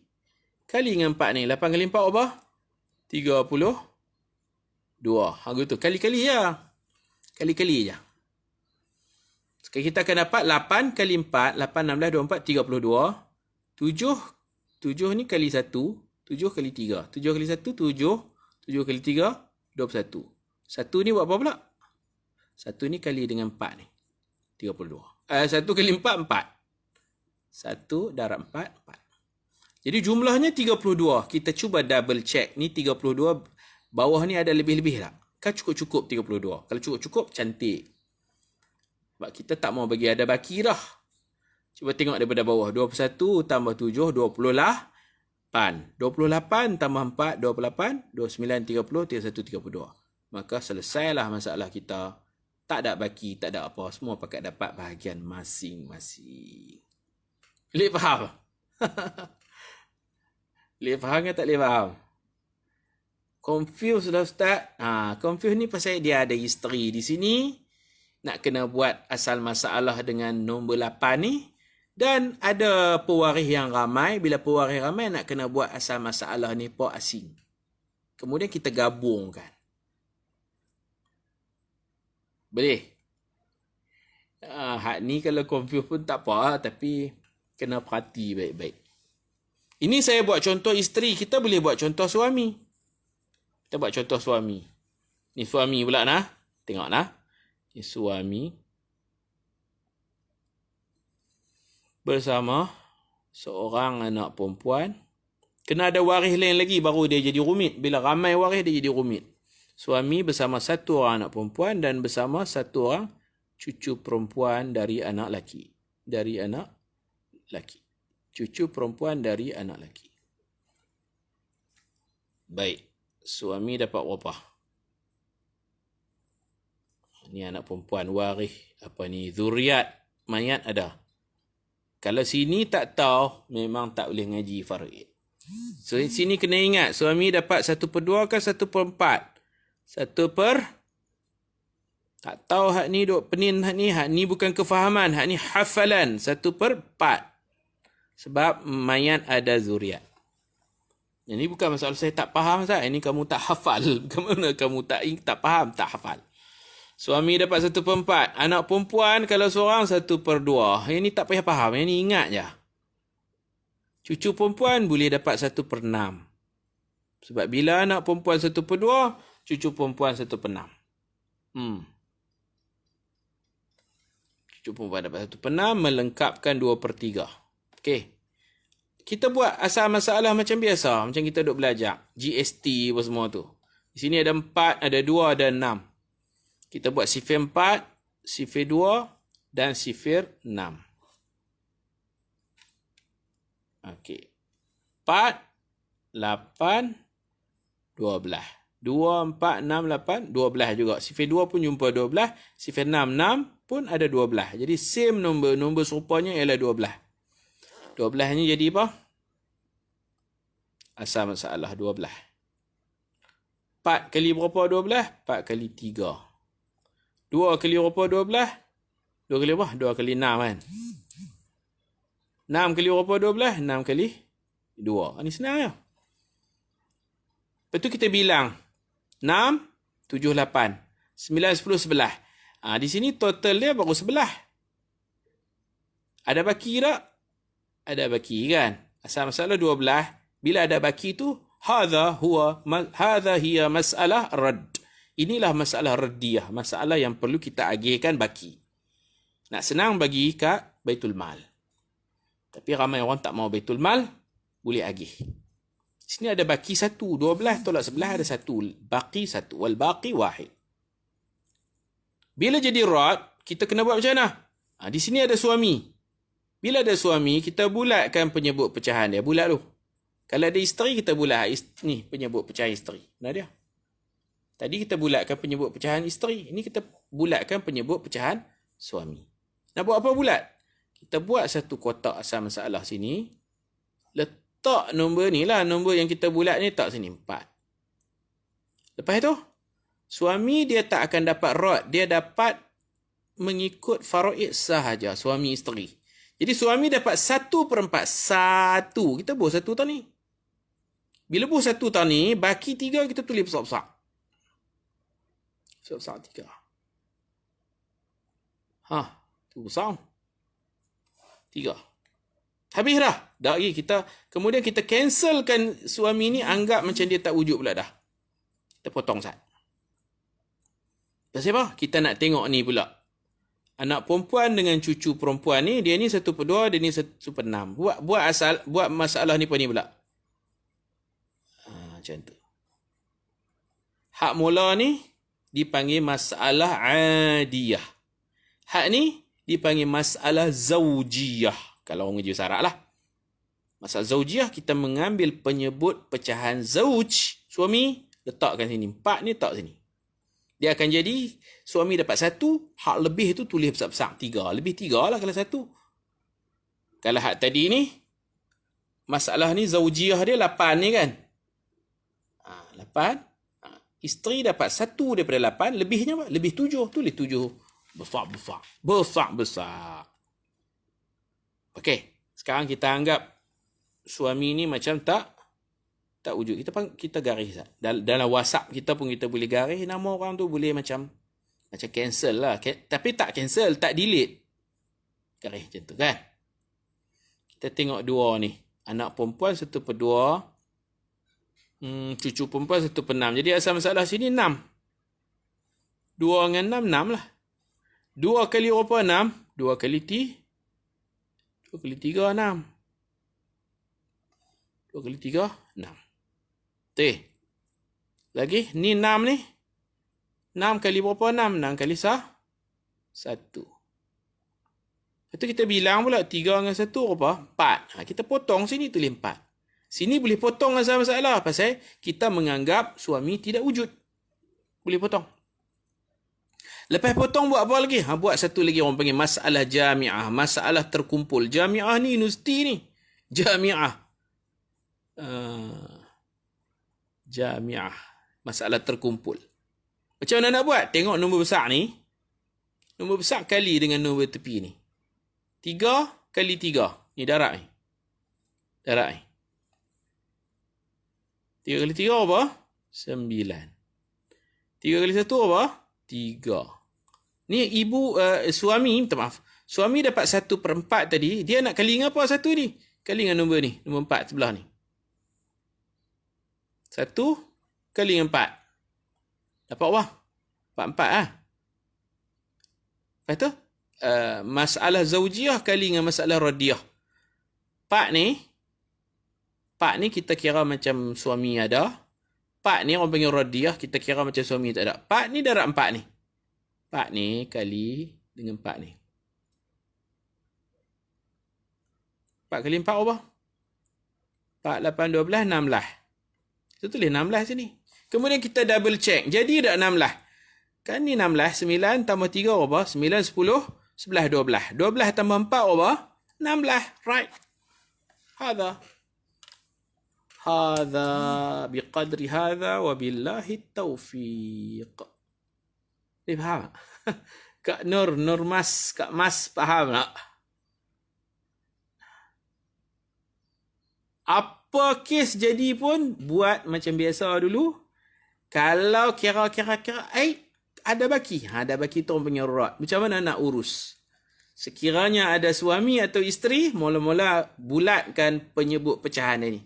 kali dengan 4 ni. 8 kali 4 berapa? 32. Tu. Kali-kali je. Kali-kali je. Sekarang kita akan dapat 8 kali 4. 8, 16, 24, 32. 7 ni kali 1. 7 kali 3. 7 kali 1, 7. 7 kali 3, 21. 1 ni buat apa pula? 1 ni kali dengan 4 ni. 32. 1 kali 4, 4. 1 darab 4, 4. Jadi jumlahnya 32. Kita cuba double check. Ni 32. Bawah ni ada lebih-lebih tak? Kan cukup-cukup 32. Kalau cukup-cukup, cantik. Sebab kita tak mau bagi ada baki dah. Cuba tengok daripada bawah. 21 tambah 7, 28. 28 tambah 4, 28. 29, 30, 31, 32. Maka selesailah masalah kita. Tak ada baki, tak ada apa. Semua pakat dapat bahagian masing-masing. Boleh faham? Boleh faham ke tak boleh faham? Confused lah Ustaz. Confused ni pasal dia ada isteri di sini. Nak kena buat asal masalah dengan nombor 8 ni. Dan ada pewaris yang ramai. Bila pewaris ramai nak kena buat asal masalah ni po asing. Kemudian kita gabungkan. Boleh? Hak ni kalau confused pun tak apa. Tapi kena perhati baik-baik. Ini saya buat contoh isteri. Kita boleh buat contoh suami. Kita buat contoh suami. Ni suami pula nah. Tengok nah. Ni suami. Bersama seorang anak perempuan. Kena ada waris lain lagi baru dia jadi rumit. Bila ramai waris dia jadi rumit. Suami bersama satu orang anak perempuan dan bersama satu orang cucu perempuan dari anak lelaki. Dari anak lelaki. Cucu perempuan dari anak lelaki. Baik. Suami dapat berapa? Ni anak perempuan waris. Apa ni? Zuriat. Mayat ada. Kalau sini tak tahu, memang tak boleh ngaji faraid. So sini kena ingat. Suami dapat 1/2 ke 1/4? 1/4. Tak tahu hak ni duk penin hak ni. Hak ni bukan kefahaman. Hak ni hafalan. 1/4. Sebab mayat ada zuriat. Ini bukan masalah saya tak faham Ustaz. Ini kamu tak hafal. Bagaimana kamu tak faham, tak hafal. Suami dapat 1/4. Anak perempuan kalau seorang 1/2. Yang ni tak payah faham. Yang ni ingat je. Cucu perempuan boleh dapat 1/6. Sebab bila anak perempuan 1/2, cucu perempuan 1/6. Cucu perempuan dapat 1/6 melengkapkan 2/3. Okey. Kita buat asal masalah macam biasa. Macam kita duk belajar. GST apa semua tu. Di sini ada 4, ada 2, ada 6. Kita buat sifir 4, sifir 2 dan sifir 6. Okey. 4, 8, 12. 2, 4, 6, 8, 12 juga. Sifir 2 pun jumpa 12. Sifir 6, 6 pun ada 12. Jadi same nombor. Nombor serupanya ialah 12. 12 ni jadi apa? Asal masalah 12. 4 kali berapa 12? 4 kali 3. 2 kali berapa 12? 2 kali apa? 2 kali 6 kan? 6 kali berapa 12? 6 kali 2. Ini senang ya. Lepas tu kita bilang. 6, 7, 8. 9, 10, 11. Di sini total dia baru 11. Ada baki tak? Ada baki kan? Asal masalah 12. Bila ada baki tu, hadha hiya masalah rad. Inilah masalah raddiyah. Masalah yang perlu kita agihkan baki. Nak senang bagi kat Baitul Mal. Tapi ramai orang tak mau Baitul Mal, boleh agih. Di sini ada baki 1, 12 tolak 11 ada 1, baki 1, wal baqi wahid. Bila jadi rad, kita kena buat macam mana? Di sini ada suami. Bila ada suami, kita bulatkan penyebut pecahan dia. Bulat tu. Kalau ada isteri, kita bulat. Ni penyebut pecahan isteri. Mana dia? Tadi kita bulatkan penyebut pecahan isteri. Ini kita bulatkan penyebut pecahan suami. Nak buat apa bulat? Kita buat satu kotak asal masalah sini. Letak nombor ni lah. Nombor yang kita bulat ni letak sini. 4. Lepas tu, suami dia tak akan dapat rod. Dia dapat mengikut faraid sahaja. Suami isteri. Jadi suami dapat 1/4. 1. Kita buat 1 tau ni. Bila buat 1 tau ni, baki 3 kita tulis besar-besar. Besar-besar 3. Tu besar. 3. Habis dah. Dah lagi kita. Kemudian kita cancelkan suami ni. Anggap macam dia tak wujud pula dah. Kita potong sat. Pasal apa? Kita nak tengok ni pula. Anak perempuan dengan cucu perempuan ni. Dia ni 1/2. Dia ni 1/6. Buat masalah ni pun ni pula. Macam tu. Hak mula ni dipanggil masalah adiyah. Hak ni dipanggil masalah zaujiyah. Kalau orang uji syarat lah. Masalah zaujiyah, kita mengambil penyebut pecahan zauj, suami, letakkan sini. 4 ni letak sini. Dia akan jadi, suami dapat 1, hak lebih tu tulis besar-besar. 3. Lebih 3 lah kalau 1. Kalau hak tadi ni, masalah ni zaujiyah dia 8 ni kan. 8. Isteri dapat 1 daripada 8. Lebihnya apa? Lebih 7. Tulis 7. Besar-besar. Besar-besar. Okey. Sekarang kita anggap suami ni macam tak wujud. Kita garis. Dalam WhatsApp kita pun kita boleh garis. Nama orang tu boleh macam cancel lah. Tapi tak cancel. Tak delete. Garis macam tu kan. Kita tengok 2 ni. Anak perempuan 1/2. Cucu perempuan 1/6. Jadi asal masalah sini 6. 2 dengan 6, 6 lah. 2 kali berapa 6? 2 kali 3, 6. 2 kali 3, 6. Lagi, ni 6 ni. 6 kali berapa 6? 6 kali 1. Lepas tu kita bilang pula 3 dengan 1 berapa? 4. Kita potong sini tulis 4. Sini boleh potong asal masalah. Pasal kita menganggap suami tidak wujud. Boleh potong. Lepas potong buat apa lagi? Buat satu lagi orang panggil masalah jami'ah. Masalah terkumpul. Jami'ah ni universiti ni. Jami'ah. Jami'ah. Masalah terkumpul. Macam mana nak buat? Tengok nombor besar ni. Nombor besar kali dengan nombor tepi ni. 3 kali 3. Ni darat ni. Darat ni. 3 kali 3 apa? 9. 3 kali 1 apa? 3. Ni suami, minta maaf. Suami dapat 1/4 tadi. Dia nak kali dengan apa 1 ni? Kali dengan nombor ni. Nombor 4 sebelah ni. 1 kali dengan 4. Dapat apa? 4/4 lah. Lepas tu, masalah zaujiyah kali dengan masalah radiyah. 4 ni kita kira macam suami ada. 4 ni orang panggil radiyah, kita kira macam suami tak ada. 4 ni darat 4 ni. 4 ni kali dengan 4 ni. 4 kali 4 apa? 4, 8, 12, 16. Kita tulis 16 sini. Kemudian kita double check. Jadi tak 16? Kan ni 16, 9 tambah 3 apa? 9, 10, 11, 12. 12 tambah 4 apa? 16. Right. هذا بقدر هذا وبالله التوفيق. Faham? Kak Nur Mas, Kak Mas faham tak? Apa kes jadi pun buat macam biasa dulu. Kalau kira ada baki. Ada baki tu orang panggil rad. Macam mana nak urus? Sekiranya ada suami atau isteri, mula-mula bulatkan penyebut pecahan ini.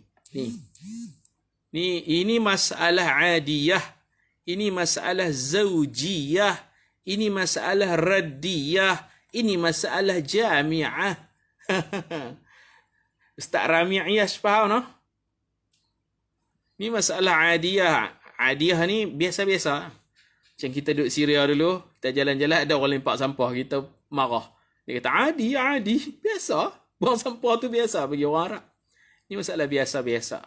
Ini masalah adiyah. Ini masalah zaujiyah. Ini masalah radiyah. Ini masalah jami'ah. Ustaz Rami Ayyash faham no? Ni masalah adiyah. Adiyah ni biasa-biasa. Macam kita duduk Syria dulu, kita jalan-jalan ada orang lempak sampah, kita marah. Dia kata adi. Biasa. Buang sampah tu biasa bagi orang Arab. Ni masalah biasa-biasa.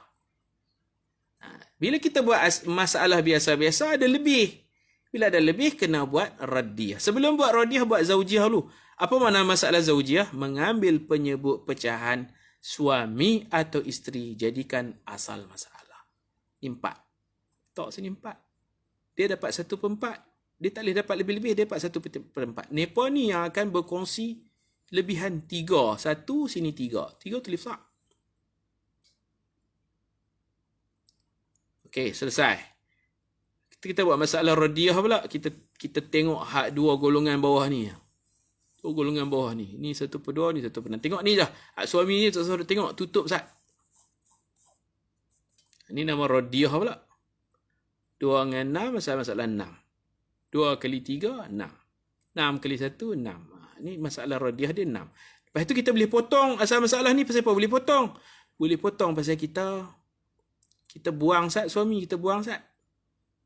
Bila kita buat masalah biasa-biasa, ada lebih. Bila ada lebih, kena buat radiyah. Sebelum buat radiyah, buat zaujiyah dulu. Apa makna masalah zaujiyah? Mengambil penyebut pecahan suami atau isteri, jadikan asal masalah. 4. Tak sini 4. Dia dapat 1/4. Dia tak boleh dapat lebih-lebih, dia dapat 1/4. Mereka ni yang akan berkongsi lebihan 3. 1, sini 3. 3 tulis tak? Okey, selesai. Kita buat masalah radiyah pula. Kita tengok hak 2 golongan bawah ni. 2 golongan bawah ni. Ni 1/2, ni 1/6. Tengok ni dah. Hak suami ni tengok tutup sat. Ini nama radiyah pula. 2 dengan 6 masalah 6. 2 kali 3, 6. 6 kali 1, 6. Ni masalah radiyah dia 6. Lepas tu kita boleh potong asal masalah ni pasal apa? Boleh potong. Boleh potong pasal kita buang sat suami, kita buang sat.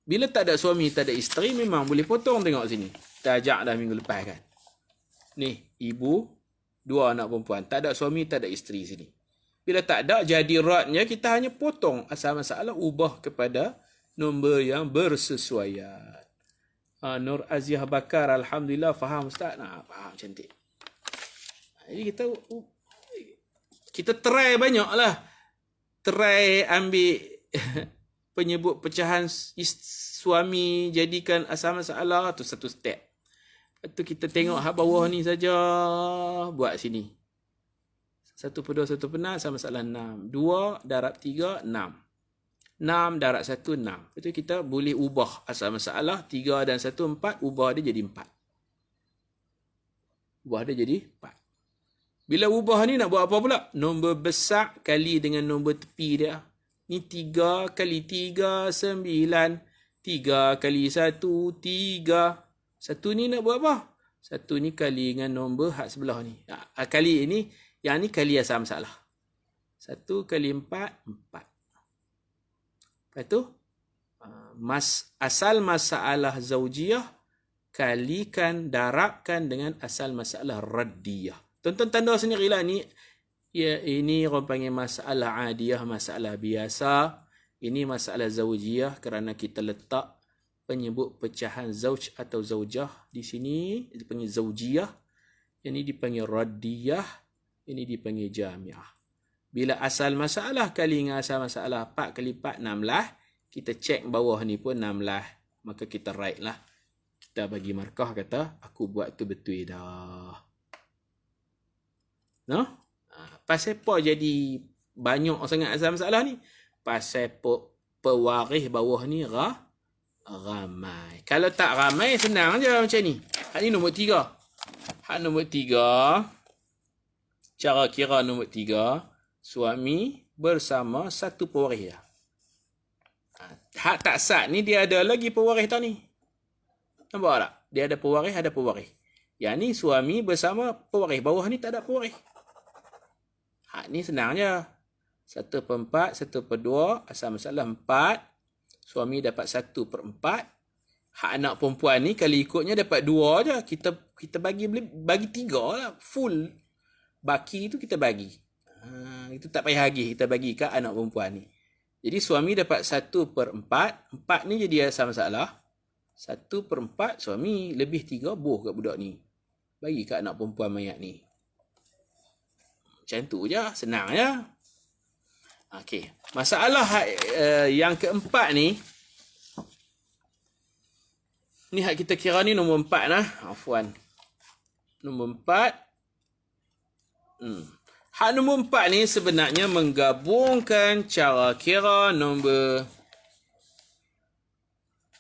Bila tak ada suami, tak ada isteri, memang boleh potong. Tengok sini. Kita ajak dah minggu lepas kan. Ni, ibu, 2 anak perempuan. Tak ada suami, tak ada isteri sini. Bila tak ada, jadi radnya kita hanya potong asal masalah, ubah kepada nombor yang bersesuaian. Nur Aziah Bakar, Alhamdulillah, faham Ustaz? Faham, cantik. Jadi kita try banyak lah. Try ambil penyebut pecahan suami, jadikan asal masalah, tu satu step. Lepas tu kita tengok hak bawah ni saja, buat sini. 1/2, 1/6 asal masalah 6. 2 darab 3, 6. 6 darab 1, 6. Lepas tu kita boleh ubah asal masalah. 3 dan 1, 4. Ubah dia jadi 4. Ubah dia jadi 4. Bila ubah ni nak buat apa pula? Nombor besar kali dengan nombor tepi dia. Ni 3 kali 3, 9. 3 kali 1, 3. 1 ni nak buat apa? 1 ni kali dengan nombor hak sebelah ni. Kali ini, yang ni kali asal masalah. 1 kali 4, 4. Lepas tu, asal masalah zaujiyah kalikan, darabkan dengan asal masalah radiyah. Tonton tanda sendirilah ni. Ya, ini orang panggil masalah adiyah, masalah biasa. Ini masalah zaujiyah kerana kita letak penyebut pecahan zauj atau zaujah di sini. Dipanggil zaujiyah. Ini dipanggil radiyah. Ini dipanggil jami'ah. Bila asal masalah kali dengan asal masalah 4 kali 4, 16. Kita cek bawah ni pun 16. Maka kita write lah. Kita bagi markah kata, aku buat tu betul dah. No? Pasal apa jadi banyak sangat asal masalah ni? Pasal pewaris bawah ni ramai. Kalau tak ramai, senang je macam ni. Hak ni nombor 3. Hak nombor 3. Cara kira nombor 3. Suami bersama satu pewaris dah. Hak tak sat ni dia ada lagi pewaris tau ni. Nampak tak? Dia ada pewaris. Yang ni suami bersama pewaris. Bawah ni tak ada pewaris. Hak ni senang je. 1/4, 1/2, asal masalah 4. Suami dapat 1/4. Hak anak perempuan ni kalau ikutnya dapat 2 je. Kita bagi 3 lah. Full. Baki tu kita bagi. Itu tak payah lagi. Kita bagi kat anak perempuan ni. Jadi suami dapat 1/4. 4 ni jadi asal masalah. 1/4 suami lebih 3 boh kat budak ni. Bagi kat anak perempuan mayat ni. Macam tu je. Senang je. Okey. Masalah yang keempat ni. Ni hak kita kira ni nombor 4 lah. Afwan. Nombor 4. Hak nombor 4 ni sebenarnya menggabungkan cara kira nombor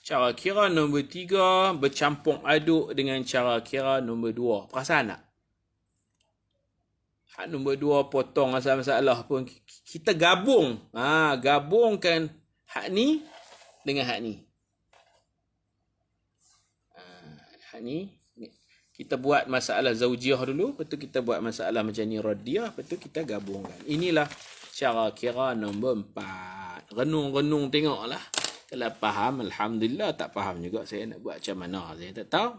3 bercampur aduk dengan cara kira nombor 2. Perasan tak? Hak nombor 2 potong asal masalah pun kita gabung. Gabungkan hak ni dengan hak ni. Hak ni Kita buat masalah zaujiah dulu, lepas tu kita buat masalah macam ni radiyah, lepas tu kita gabungkan. Inilah cara kira nombor 4. Renung-renung tengoklah. Kalau faham, alhamdulillah. Tak faham juga saya nak buat macam mana. Saya tak tahu.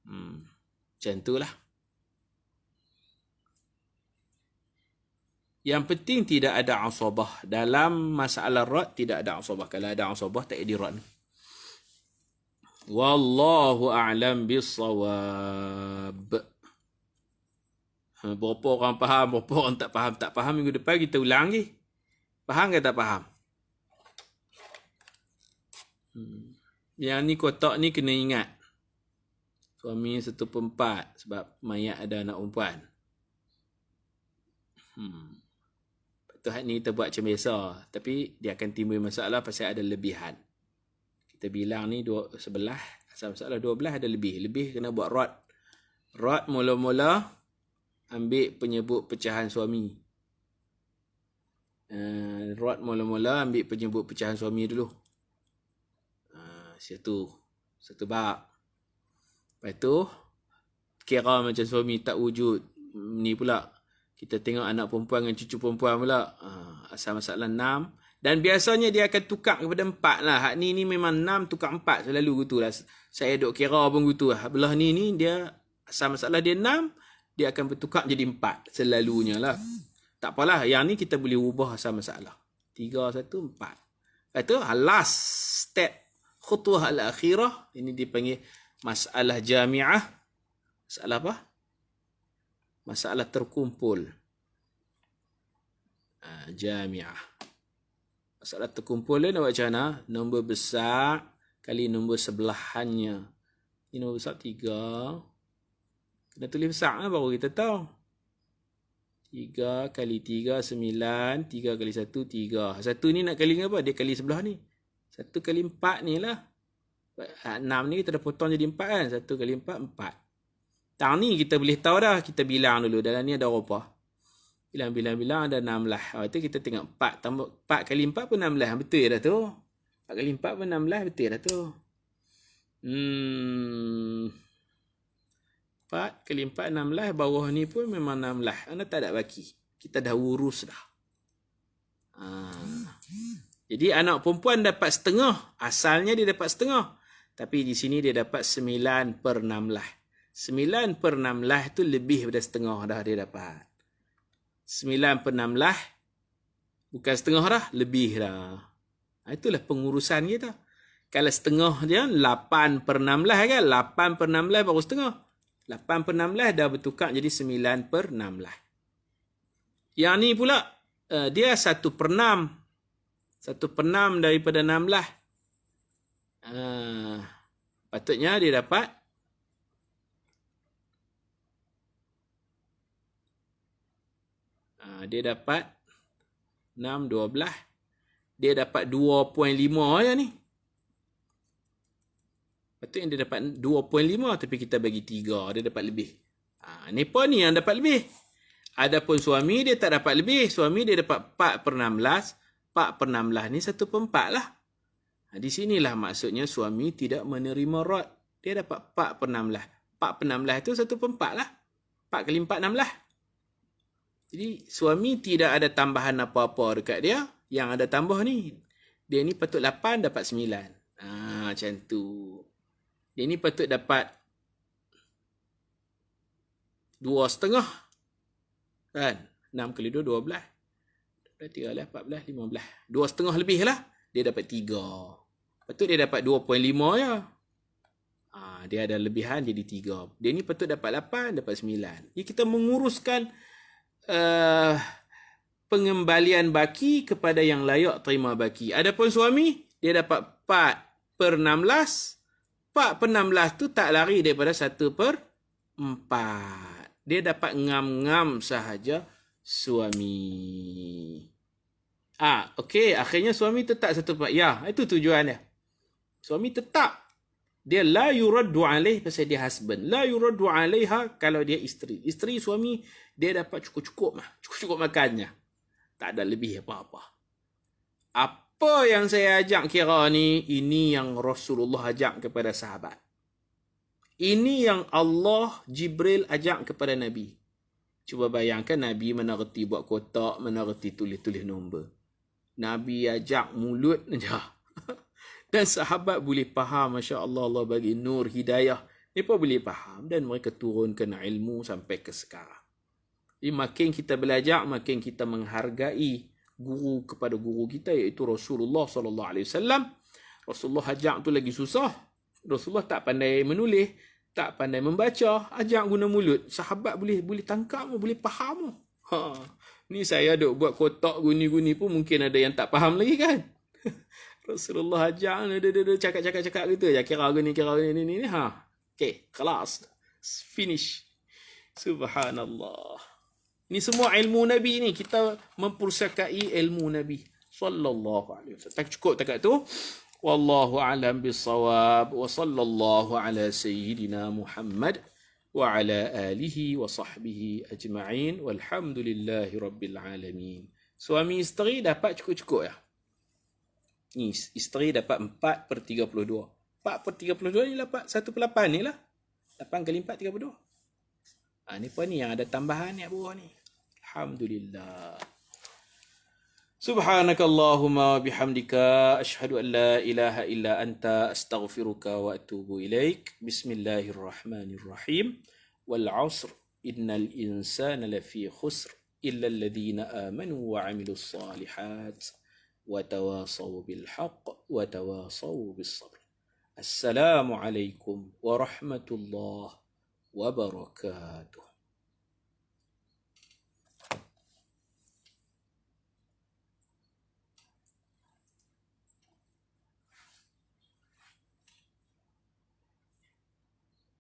Macam itulah. Yang penting tidak ada asabah. Dalam masalah rad tidak ada asabah. Kalau ada asabah tak ada rad. Wallahu a'lam bissawab. Berapa orang faham, berapa orang tak faham. Tak faham minggu depan kita ulang lagi. Faham ke tak faham? Yang ni kotak ni kena ingat. Suami 1/4 sebab mayat ada anak perempuan. Lepas tu ni kita buat macam biasa. Tapi dia akan timbul masalah pasal ada lebihan. Kita bilang ni 11. Asal masalah 12 ada lebih. Lebih kena buat rad. Rad mula-mula ambil penyebut pecahan suami. Rad mula-mula ambil penyebut pecahan suami dulu. Satu bab. Lepas tu kira macam suami tak wujud. Ni pula kita tengok anak perempuan dengan cucu perempuan pula. Asal masalah 6. Dan biasanya dia akan tukar kepada 4 lah. Hak ni memang 6 tukar 4. Selalu gitu lah. Saya duk kira pun gitu lah. Belah ni dia asal masalah dia 6. Dia akan bertukar jadi 4. Selalunya lah. Tak apalah. Yang ni kita boleh ubah asal masalah. 3, 1, 4. Lepas tu last step. Khutwah al-akhirah. Ini dipanggil masalah jami'ah. Masalah apa? Masalah terkumpul. Jami'ah. Masalah terkumpul dia nak buat macam mana? Nombor besar kali nombor sebelahannya. Ini nombor besar 3. Kena tulis besar lah baru kita tahu. 3 kali 3, 9. 3 kali 1, 3. 1 ni nak kali apa? Dia kali sebelah ni. 1 kali 4 ni lah. 6 ni kita dah potong jadi 4 kan? 1 kali 4, 4. Tang ni kita boleh tahu dah. Kita bilang dulu. Dalam ni ada berapa? Bilang ada 16. Lepas tu kita tengok 4 tambah 4 kali 4 pun 16. Betul dah tu. 4 kali 4 pun 16. Betul dah tu. 4 kali 4 16. Bawah ni pun memang 16. Anda tak ada baki. Kita dah urus dah. Jadi anak perempuan dapat setengah. Asalnya dia dapat setengah. Tapi di sini dia dapat 9/16. 9/16 tu lebih daripada setengah dah dia dapat. 9/16 bukan setengah dah, lebih dah. Itulah pengurusan kita. Kalau setengah dia 8/16 kan, 8/16 baru setengah. 8/16 dah bertukar jadi 9/16. Yang ni pula dia 1/6. 1/6 daripada 16. Patutnya dia dapat dia dapat 6, 12. Dia dapat 2.5 je ni. Patutnya dia dapat 2.5 tapi kita bagi 3. Dia dapat lebih. Ni pun ni yang dapat lebih. Adapun suami dia tak dapat lebih. Suami dia dapat 4/16. 4/16 ni 1/4 lah. Di sinilah maksudnya suami tidak menerima rad. Dia dapat 4/16. 4/16 tu 1/4 lah. 4 kali 4, 16. Jadi suami tidak ada tambahan apa-apa dekat dia. Yang ada tambah ni. Dia ni patut 8 dapat 9. Macam tu. Dia ni patut dapat 2,5. Kan? 6 kali 2, 12. 13, 14, 15. 2,5 lebih lah. Dia dapat 3. Patut dia dapat 2.5 je. Dia ada lebihan jadi 3. Dia ni patut dapat 8, dapat 9. Jadi kita menguruskan pengembalian baki kepada yang layak terima baki. Adapun suami, dia dapat 4/16. 4/16 tu tak lari daripada 1/4. Dia dapat ngam-ngam sahaja suami. Okey, akhirnya suami tetap 1/4. Ya, itu tujuan dia. Suami tetap. Dia la yuraddu alaih pasal dia husband. La yuraddu alaiha kalau dia isteri. Isteri suami dia dapat cukup-cukup mah. Cukup-cukup makannya. Tak ada lebih apa-apa. Apa yang saya ajak kira ni, ini yang Rasulullah ajak kepada sahabat. Ini yang Allah, Jibril ajak kepada Nabi. Cuba bayangkan Nabi mana reti buat kotak, mana reti tulis-tulis nombor. Nabi ajak mulut saja. Dan sahabat boleh faham, Masya Allah, Allah bagi nur hidayah. Mereka boleh faham dan mereka turunkan ilmu sampai ke sekarang. Jadi makin kita belajar, makin kita menghargai guru kepada guru kita, iaitu Rasulullah SAW. Rasulullah ajak tu lagi susah. Rasulullah tak pandai menulis, tak pandai membaca, ajak guna mulut. Sahabat boleh tangkap, boleh faham. Ni saya duk buat kotak guni-guni pun mungkin ada yang tak faham lagi kan. Rasulullah ajak, cakap-cakap gitu. Ya kira gini, ni. Okay, kelas. Finish. Subhanallah. Ini semua ilmu Nabi ni. Kita mempersakai ilmu Nabi sallallahu alaihi wasallam. Tak cukup takat tu. Wallahu a'lam bissawab. Wa sallallahu ala sayyidina Muhammad wa ala alihi wa sahbihi ajma'in. Walhamdulillahi rabbil alamin. Suami isteri dapat cukup-cukup ya. Ni isteri dapat 4/32. 4/32 ni dapat 1/8 ni lah. 8 kali 4 32. Ni apa ni yang ada tambahan ni bawah ni. Alhamdulillah. Subhanakallahumma wa bihamdika asyhadu an la ilaha illa anta astaghfiruka wa atubu ilaik. Bismillahirrahmanirrahim. Wal 'asr innal insana lafi khusr illa alladhina amanu wa 'amilus salihat wa tawasaw bil haqq wa tawasaw bis sabr. Assalamu alaikum warahmatullahi wabarakatuh.